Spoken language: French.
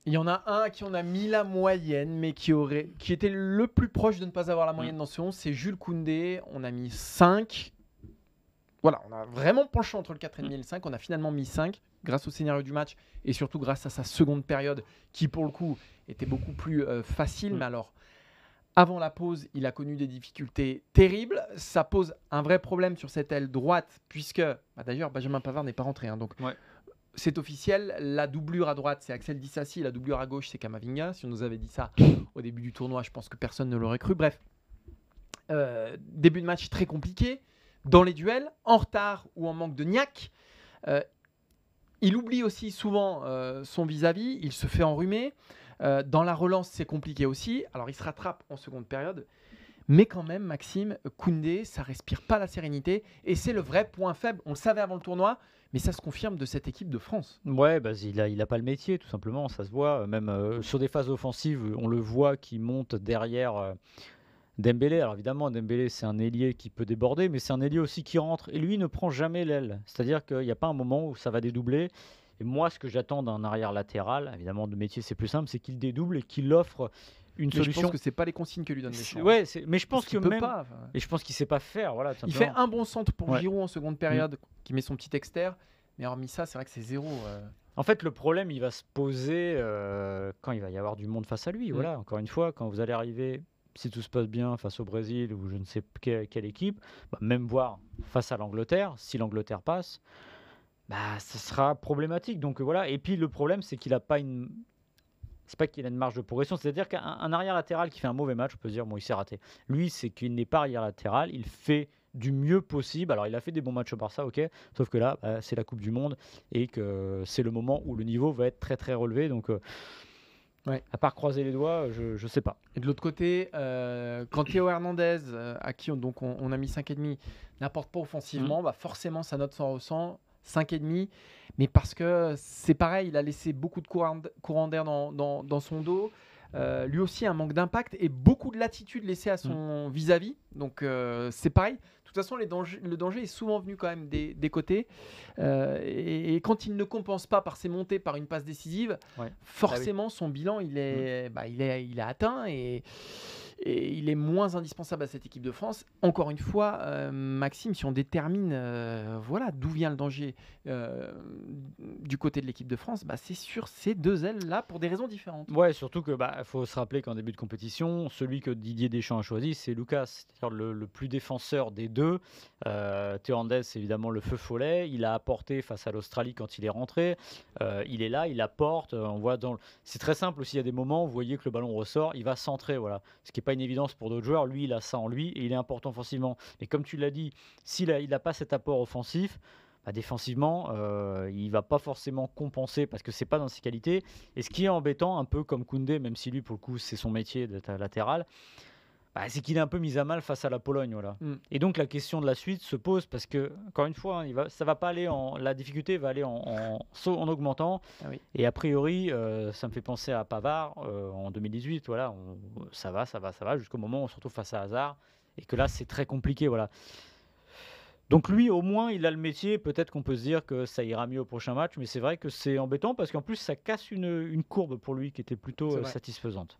Il y en a un qui en a mis la moyenne, mais qui était le plus proche de ne pas avoir la moyenne dans ce 11, c'est Jules Koundé. On a mis 5. Voilà, on a vraiment penché entre le 4,5 et le 5. On a finalement mis 5 grâce au scénario du match et surtout grâce à sa seconde période qui, pour le coup, était beaucoup plus facile. Mais alors, avant la pause, il a connu des difficultés terribles. Ça pose un vrai problème sur cette aile droite puisque, d'ailleurs, Benjamin Pavard n'est pas rentré. Donc, c'est officiel. La doublure à droite, c'est Axel Disasi. La doublure à gauche, c'est Camavinga. Si on nous avait dit ça au début du tournoi, je pense que personne ne l'aurait cru. Bref, début de match très compliqué. Dans les duels, en retard ou en manque de niaque. Il oublie aussi souvent son vis-à-vis. Il se fait enrhumer. Dans la relance, c'est compliqué aussi. Alors, il se rattrape en seconde période. Mais quand même, Maxime, Koundé, ça respire pas la sérénité. Et c'est le vrai point faible. On le savait avant le tournoi, mais ça se confirme de cette équipe de France. Ouais, il a pas le métier, tout simplement. Ça se voit. Même sur des phases offensives, on le voit qui monte derrière Dembélé. Alors évidemment, Dembélé, c'est un ailier qui peut déborder, mais c'est un ailier aussi qui rentre. Et lui ne prend jamais l'aile. C'est-à-dire qu'il n'y a pas un moment où ça va dédoubler. Et moi, ce que j'attends d'un arrière latéral, évidemment, de métier, c'est plus simple, c'est qu'il dédouble et qu'il offre une solution. Je pense que c'est pas les consignes que lui donne Deschamps. Ouais, mais je pense qu'il que peut même. pas. Et je pense qu'il sait pas faire. Voilà, il fait un bon centre pour Giroud en seconde période, qui met son petit externe. Mais hormis ça, c'est vrai que c'est zéro. En fait, le problème, il va se poser quand il va y avoir du monde face à lui. Voilà, encore une fois, quand vous allez arriver, si tout se passe bien, face au Brésil ou je ne sais quelle équipe, même voir face à l'Angleterre, si l'Angleterre passe, ça sera problématique. Donc voilà. Et puis le problème, c'est qu'il n'a pas une. C'est pas qu'il a une marge de progression, c'est-à-dire qu'un arrière latéral qui fait un mauvais match, on peut se dire bon, il s'est raté. Lui, c'est qu'il n'est pas arrière latéral, il fait du mieux possible. Alors, il a fait des bons matchs au Barça, ok, sauf que là, c'est la Coupe du Monde et que c'est le moment où le niveau va être très très relevé. Donc, à part croiser les doigts, je sais pas. Et de l'autre côté, quand Théo Hernandez, à qui on a mis 5,5, n'apporte pas offensivement, forcément sa note s'en ressent. 5,5, mais parce que c'est pareil, il a laissé beaucoup de courant d'air dans son dos. Lui aussi, un manque d'impact et beaucoup de latitude laissée à son vis-à-vis. Donc, c'est pareil. De toute façon, le danger est souvent venu quand même des côtés. Et quand il ne compense pas par ses montées, par une passe décisive, forcément, son bilan, il est atteint et il est moins indispensable à cette équipe de France. Encore une fois, Maxime, si on détermine d'où vient le danger du côté de l'équipe de France, c'est sur ces deux ailes-là pour des raisons différentes. Ouais, surtout que faut se rappeler qu'en début de compétition, celui que Didier Deschamps a choisi, c'est Lucas, c'est-à-dire le plus défenseur des deux. Théo Hernandez, c'est évidemment le feu follet. Il a apporté face à l'Australie quand il est rentré. Il est là, il apporte. On voit c'est très simple aussi. Il y a des moments où vous voyez que le ballon ressort, il va centrer, voilà. Ce qui n'est pas une évidence pour d'autres joueurs. Lui, il a ça en lui et il est important offensivement. Et comme tu l'as dit, s'il n'a pas cet apport offensif, défensivement, il ne va pas forcément compenser parce que ce n'est pas dans ses qualités. Et ce qui est embêtant, un peu comme Koundé, même si lui, pour le coup, c'est son métier d'être latéral, c'est qu'il est un peu mis à mal face à la Pologne. Voilà. Et donc, la question de la suite se pose parce que, encore une fois, ça va pas aller la difficulté va aller en augmentant. Et a priori, ça me fait penser à Pavard en 2018. Voilà, ça va, jusqu'au moment où on se retrouve face à Hazard. Et que là, c'est très compliqué. Voilà. Donc lui, au moins, il a le métier. Peut-être qu'on peut se dire que ça ira mieux au prochain match. Mais c'est vrai que c'est embêtant parce qu'en plus, ça casse une courbe pour lui qui était plutôt satisfaisante.